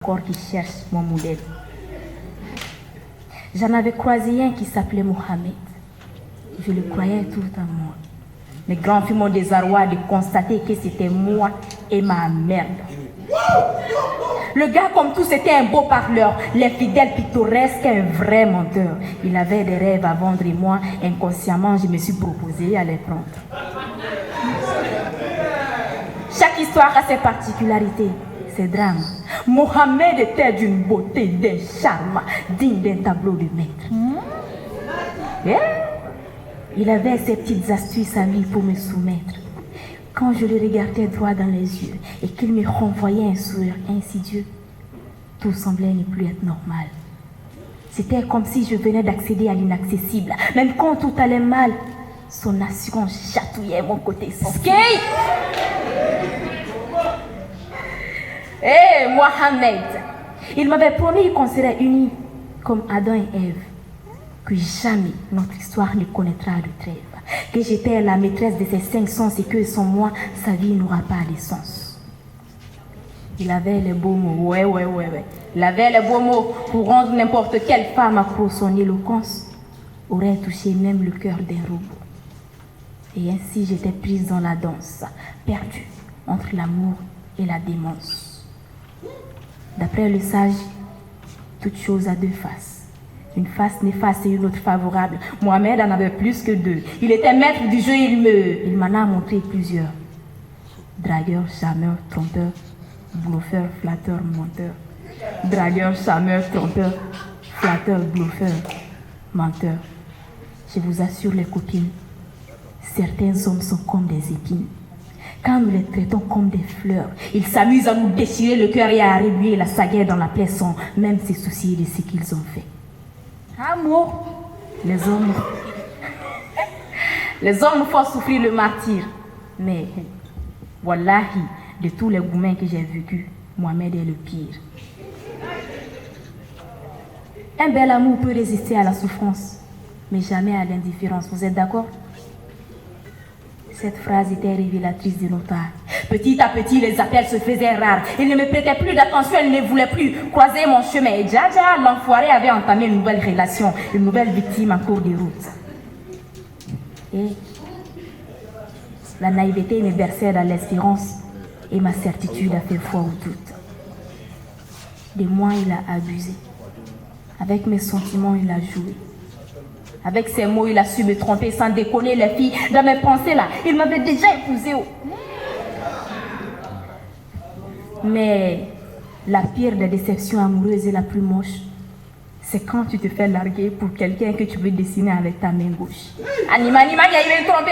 Encore qui cherche mon modèle. J'en avais croisé un qui s'appelait Mohamed. Je le croyais tout en moi. Mes grands filles m'ont désarroi de constater que c'était moi et ma merde. Le gars, comme tout, c'était un beau parleur, l'infidèle pittoresque, un vrai menteur. Il avait des rêves à vendre et moi, inconsciemment, je me suis proposé à les prendre. Chaque histoire a ses particularités, ses drames. Mohamed était d'une beauté, d'un charme, digne d'un tableau de maître. Il avait ses petites astuces à lui pour me soumettre. Quand je le regardais droit dans les yeux et qu'il me renvoyait un sourire insidieux, tout semblait ne plus être normal. C'était comme si je venais d'accéder à l'inaccessible. Même quand tout allait mal, son assurance chatouillait mon côté sensible. Mohamed, il m'avait promis qu'on serait unis comme Adam et Ève, que jamais notre histoire ne connaîtra de trêve, que j'étais la maîtresse de ses 5 sens et que sans moi, sa vie n'aura pas de sens. Il avait les beaux mots, ouais. Il avait les beaux mots pour rendre n'importe quelle femme accro. Son éloquence aurait touché même le cœur d'un robot. Et ainsi j'étais prise dans la danse, perdue entre l'amour et la démence. D'après le sage, toute chose a 2 faces. Une face néfaste et une autre favorable. Mohamed en avait plus que 2. Il était maître du jeu, il m'en a montré plusieurs. Dragueur, charmeur, trompeur, bluffeur, flatteur, menteur. Dragueur, charmeur, trompeur, flatteur, bluffeur, menteur. Je vous assure les copines, certains hommes sont comme des épines. Quand nous les traitons comme des fleurs, ils s'amusent à nous déchirer le cœur et à réduire la sagaire dans la plaie sans même se soucier de ce qu'ils ont fait. Amour, les hommes nous font souffrir le martyre. Mais, wallahi, de tous les goumins que j'ai vécus, Mohamed est le pire. Un bel amour peut résister à la souffrance, mais jamais à l'indifférence. Vous êtes d'accord? Cette phrase était révélatrice de nos tares. Petit à petit, les appels se faisaient rares. Il ne me prêtait plus d'attention, il ne voulait plus croiser mon chemin. Et Djaja, l'enfoiré, avait entamé une nouvelle relation, une nouvelle victime en cours de route. Et la naïveté me berçait dans l'espérance et ma certitude a fait foi au doute. De moi, il a abusé. Avec mes sentiments, il a joué. Avec ses mots, il a su me tromper sans déconner les filles. Dans mes pensées là, il m'avait déjà épousée. Mais la pire des déceptions amoureuses et la plus moche, c'est quand tu te fais larguer pour quelqu'un que tu veux dessiner avec ta main gauche. Anima, il m'a trompé.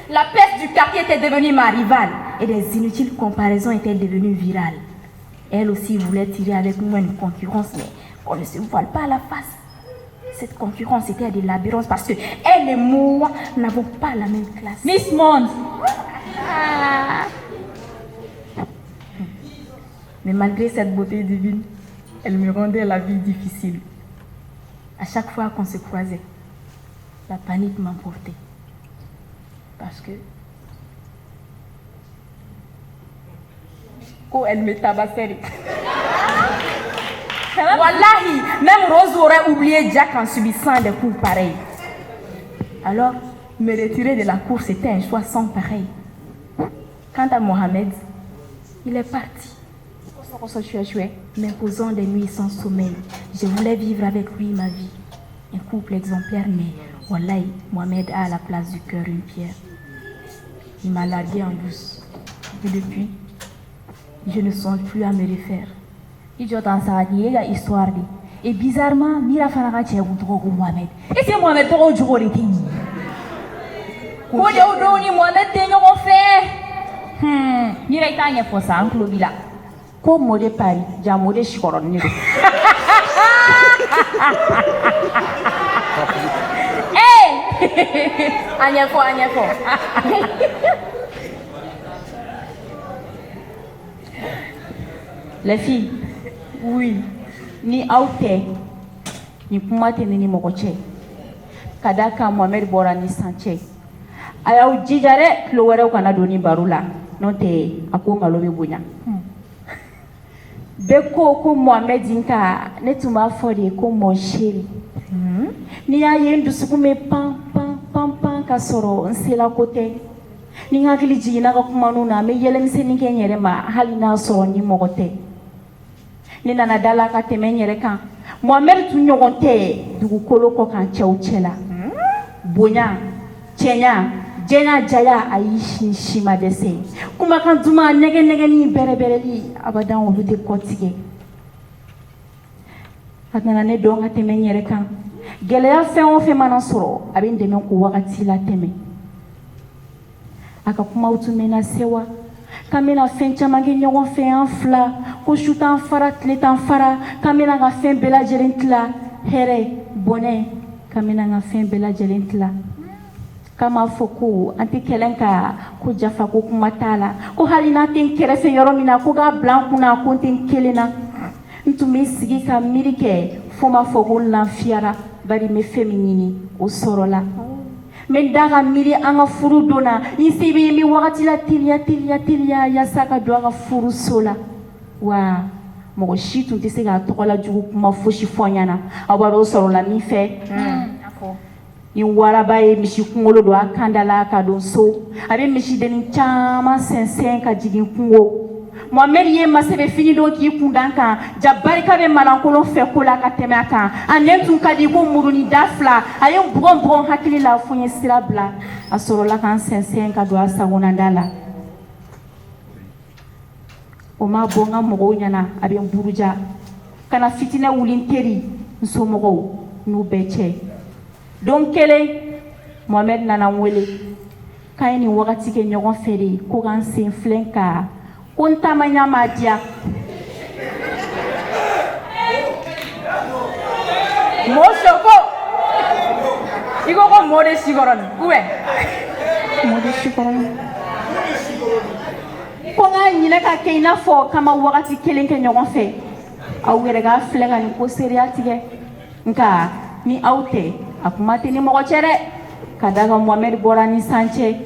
La peste du quartier était devenue ma rivale et des inutiles comparaisons étaient devenues virales. Elle aussi voulait tirer avec moi une concurrence, mais on ne se voile pas à la face. Cette concurrence était de labyrinthe parce que elle et moi n'avons pas la même classe. Miss Monde. Mais malgré cette beauté divine, elle me rendait la vie difficile. À chaque fois qu'on se croisait, la panique m'emportait. Parce que elle me tabassait. Wallahi, même Rose aurait oublié Jack en subissant des coups pareils. Alors, me retirer de la course était un choix sans pareil. Quant à Mohamed, il est parti, m'imposant des nuits sans sommeil. Je voulais vivre avec lui ma vie. Un couple exemplaire, mais wallahi, Mohamed a à la place du cœur une pierre. Il m'a largué en douce. Et depuis, je ne songe plus à me refaire. Histoire. Et bizarrement, Mira Fanaga tient beaucoup Mohamed. Et c'est Mohamed pour le jour de Tini. Mohamed t'es fait. Mira est un peu ça, Uncle Bila. Comme Modé Paris, j'ai un modé chicoron. Hey! Agnafo. Les filles, oui, ni aute, ni kumate ni mokoche. Kadaka Mohamed Bora ni sanche. Ayaw jijare kilo wɛrɛw kana doni baro la n'o tɛ a ko malo bɛ bonya. Bɛɛ ko Mohamed nka ne tun b'a fɔ de ko mon chéri. N'i y'a ye n dusukun bɛ pan pan pan pan ka sɔrɔ n sela ko tɛ. Ni n hakili jiginna ka kumaniw na n bɛ yɛlɛmisɛnnin kɛ n yɛrɛ ma hali n'a sɔrɔ ni mɔgɔ tɛ. Ne nana da la ka tɛmɛ n yɛrɛ kan. Mohamed tun ɲɔgɔn tɛ dugukolo kɔ kan cɛw cɛla. Bonya, cɛɲa, jɛnya jaya ayi si ma dɛsɛ. Kumakan duman nɛgɛ-nɛgɛni bɛrɛbɛrɛli abadan olu tɛ kɔ tigɛ. A nana ne dɔn ka tɛmɛ n yɛrɛ kan. Gɛlɛya fɛn o fɛn mana sɔrɔ a bɛ n dɛmɛ k'o wagati la tɛmɛ. A ka kumaw tun bɛ na sewa. K'an bɛna fɛn caman kɛ ɲɔgɔn fɛ an fila. Ko su t'an fara tile t'an fara. K'an bɛna ka fɛn bɛɛ lajɛlen tila. Hɛrɛ, bɔnɛ. K'an bɛna ka fɛn bɛɛ lajɛlen tila. K'a m'a fɔ ko an tɛ kɛlɛ ka ko jafa ko kuma t'a la. Ko hali n'an tɛ n kɛrɛfɛ yɔrɔ min na ko k'a bila n kunna ko n tɛ n kelen na. N tun bɛ sigi ka miiri kɛ fo m'a fɔ ko n lafiyara. Bari n bɛ fɛn min ɲini o sɔrɔla. N bɛ da ka miiri an ka furu donna. N se bɛ n bɛ wagati la teliya yaasa ka don a ka furuso la. Wa mɔgɔ si tun tɛ se k'a tɔgɔ lajugu kuma fosi fɔ n ɲɛna. Aw b'a dɔn o sɔrɔla min fɛ. Ni waraba ye misi kunkolo don a kan da la ka don so. A bɛ misidennin caman sɛnsɛn ka jigin kungo. Mohamed ye masɛbɛ fini dɔ k'i kundan kan. Ja barika bɛ malankolon fɛ ko la ka tɛmɛ a kan. A nɛn tun ka di ko muruni da fila. A ye n bugɔ hakili la fo n ye sira bila. A sɔrɔla ka n sɛnsɛn ka don a sagonada la. O ma bɔ n ka mɔgɔw ɲɛna a bɛ n buruja. Kana fitinɛ wuli n teri n somɔgɔw n'u bɛɛ cɛ. Don kelen Mohamed nana n wele k'an ye nin wagati kɛ ɲɔgɔn fɛ de ko k'an sen filɛ ka ko n taamaya m'a diya. Mɔ soko i ko ko mɔ de sikɔrɔni mɔ de sikɔrɔni ko n k'a ɲinɛ ka kɛ i n'a fɔ k'an ma wagati kelen kɛ ɲɔgɔn fɛ aw yɛrɛ k'a filɛ ka nin ko seereya tigɛ nka ni aw tɛ a kuma tɛ ni mɔgɔ cɛ dɛ ka da kan Mohamed bɔra ni san cɛ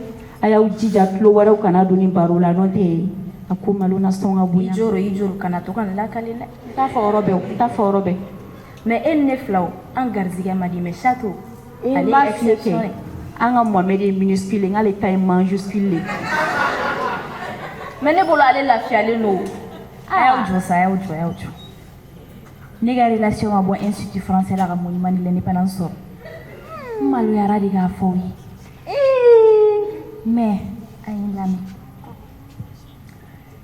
a y'aw jija tulo wɛrɛw kana don ni baro la n'o tɛ a ko malo na sɔn ka bonya. I joro kana to ka n lakale dɛ. N t'a fɔ yɔrɔ bɛɛ. Mais e ni ne filaw an garizigɛ ma di mais château ale b'a fiyɛ kɛ an ka Mohamed ye minuscule nk'ale ta ye majuscule le. Mais ne bolo ale lafiyalen don. A y'aw jɔ sa a y'aw jɔ. Ne ka relation ma bɔ institut français la ka monument de l'indépendance sɔrɔ. N maloyara de k'a fɔ aw ye. Mais a ye n lamɛn.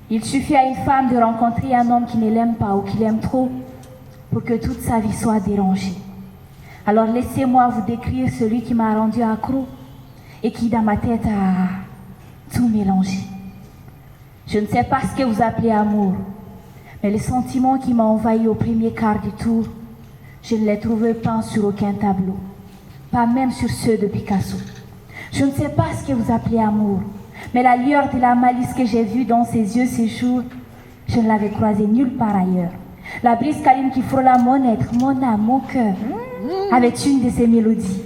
Il suffit à une femme de rencontrer un homme qui ne l'aime pas ou qui l'aime trop pour que toute sa vie soit dérangée. Alors laissez-moi vous décrire celui qui m'a rendu accro et qui dans ma tête a tout mélangé. Je ne sais pas ce que vous appelez amour, mais les sentiments qui m'ont envahi au premier quart du tour, je ne les trouvais pas sur aucun tableau, pas même sur ceux de Picasso. Je ne sais pas ce que vous appelez amour, mais la lueur de la malice que j'ai vue dans ses yeux ces jours, je ne l'avais croisée nulle part ailleurs. La brise câline qui frôla mon être, mon âme, mon cœur, avait une de ces mélodies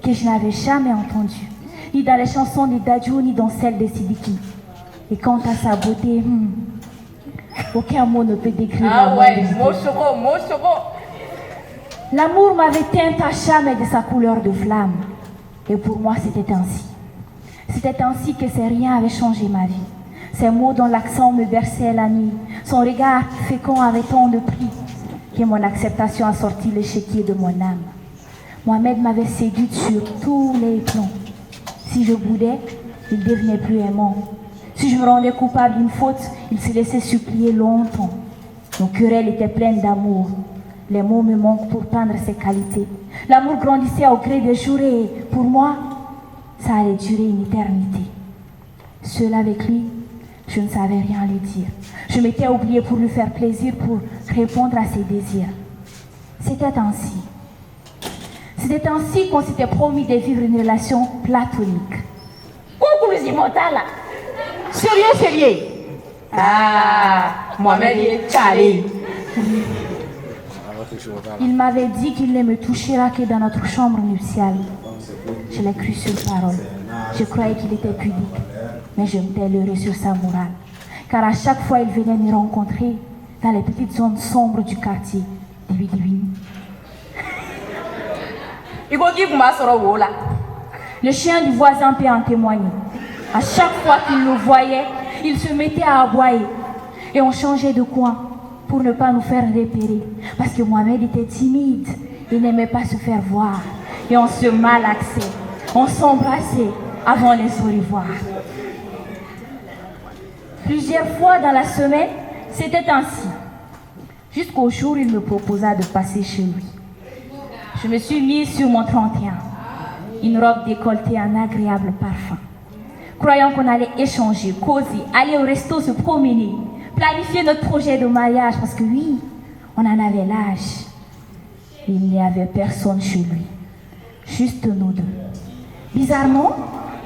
que je n'avais jamais entendues, ni dans les chansons de Dadju, ni dans celles de Sidiki. Et quant à sa beauté, aucun mot ne peut décrire l'amour. L'amour m'avait teint à jamais de sa couleur de flamme. Et pour moi, c'était ainsi. C'était ainsi que ces riens avaient changé ma vie. Ces mots dont l'accent me berçait la nuit, son regard fécond avait tant de prix que mon acceptation a sorti l'échiquier de mon âme. Mohamed m'avait séduite sur tous les plans. Si je boudais, il devenait plus aimant. Si je me rendais coupable d'une faute, il se laissait supplier longtemps. Nos querelles étaient pleines d'amour. Les mots me manquent pour peindre ses qualités. L'amour grandissait au gré des jours et pour moi, ça allait durer une éternité. Seul avec lui, je ne savais rien lui dire. Je m'étais oubliée pour lui faire plaisir, pour répondre à ses désirs. C'était ainsi. C'était ainsi qu'on s'était promis de vivre une relation platonique. Conclusion là. Sérieux. Mohamed est calé. Il m'avait dit qu'il ne me touchera que dans notre chambre nuptiale. Je l'ai cru sur parole. Je croyais qu'il était pudique, mais je m'étais leurré sur sa morale. Car à chaque fois, il venait me rencontrer dans les petites zones sombres du quartier. Le chien du voisin peut en témoigner. À chaque fois qu'il nous voyait, il se mettait à aboyer. Et on changeait de coin pour ne pas nous faire repérer. Parce que Mohamed était timide. Il n'aimait pas se faire voir. Et on se malaxait. On s'embrassait avant les au revoir. Plusieurs fois dans la semaine, c'était ainsi. Jusqu'au jour où il me proposa de passer chez lui. Je me suis mise sur mon 31. Une robe décolletée, un agréable parfum. Croyant qu'on allait échanger, causer, aller au resto, se promener, planifier notre projet de mariage, parce que oui, on en avait l'âge. Il n'y avait personne chez lui, juste nous deux. Bizarrement,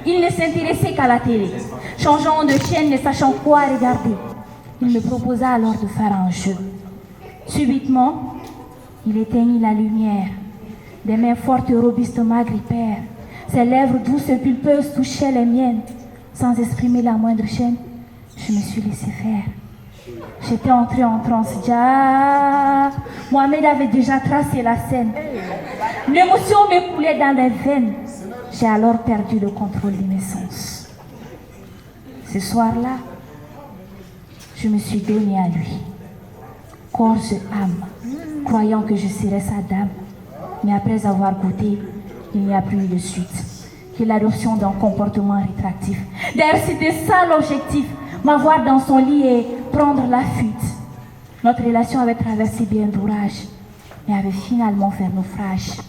il ne s'intéressait qu'à la télé, changeant de chaîne, ne sachant quoi regarder. Il me proposa alors de faire un jeu. Subitement, il éteignit la lumière. Des mains fortes et robustes m'agrippèrent. Ses lèvres douces et pulpeuses touchaient les miennes. Sans exprimer la moindre chaîne, je me suis laissé faire. J'étais entrée en transe. Mohamed avait déjà tracé la scène. L'émotion me coulait dans les veines. J'ai alors perdu le contrôle de mes sens. Ce soir-là, je me suis donnée à lui. Corps et âme, croyant que je serais sa dame. Mais après avoir goûté, il n'y a plus eu de suite que l'adoption d'un comportement rétractif. D'ailleurs, c'était ça l'objectif, m'avoir dans son lit et prendre la fuite. Notre relation avait traversé bien d'ourages, mais avait finalement fait naufrage.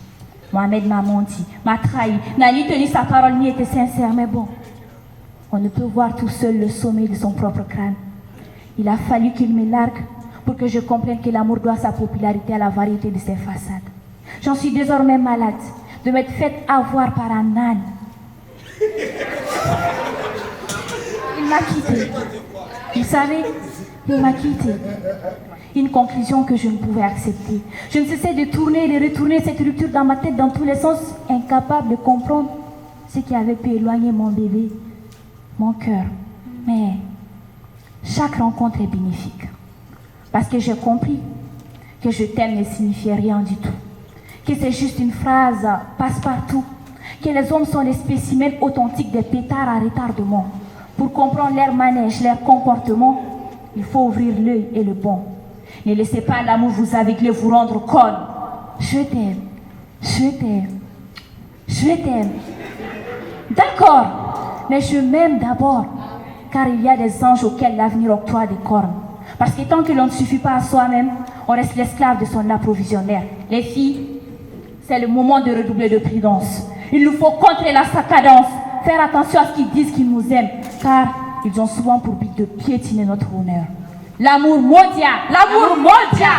Mohamed m'a menti, m'a trahi, n'a ni tenu sa parole ni été sincère, mais bon, on ne peut voir tout seul le sommet de son propre crâne. Il a fallu qu'il me largue pour que je comprenne que l'amour doit sa popularité à la variété de ses façades. J'en suis désormais malade de m'être faite avoir par un âne. Il m'a quitté. Vous savez, il m'a quitté. Une conclusion que je ne pouvais accepter. Je ne cessais de tourner et de retourner cette rupture dans ma tête dans tous les sens, incapable de comprendre ce qui avait pu éloigner mon bébé, mon cœur. Mais chaque rencontre est bénéfique. Parce que j'ai compris que je t'aime ne signifiait rien du tout. Que c'est juste une phrase passe-partout. Que les hommes sont les spécimens authentiques des pétards à retardement. Pour comprendre leur manège, leur comportement, il faut ouvrir l'œil et le bon. Ne laissez pas l'amour vous aveugler, vous rendre conne. Je t'aime, je t'aime, je t'aime. D'accord, mais je m'aime d'abord. Car il y a des anges auxquels l'avenir octroie des cornes. Parce que tant que l'on ne suffit pas à soi-même, on reste l'esclave de son approvisionnaire. Les filles, c'est le moment de redoubler de prudence. Il nous faut contrer la cadence, faire attention à ce qu'ils disent qu'ils nous aiment, car ils ont souvent pour but de piétiner notre honneur. L'amour mondial, l'amour mondial.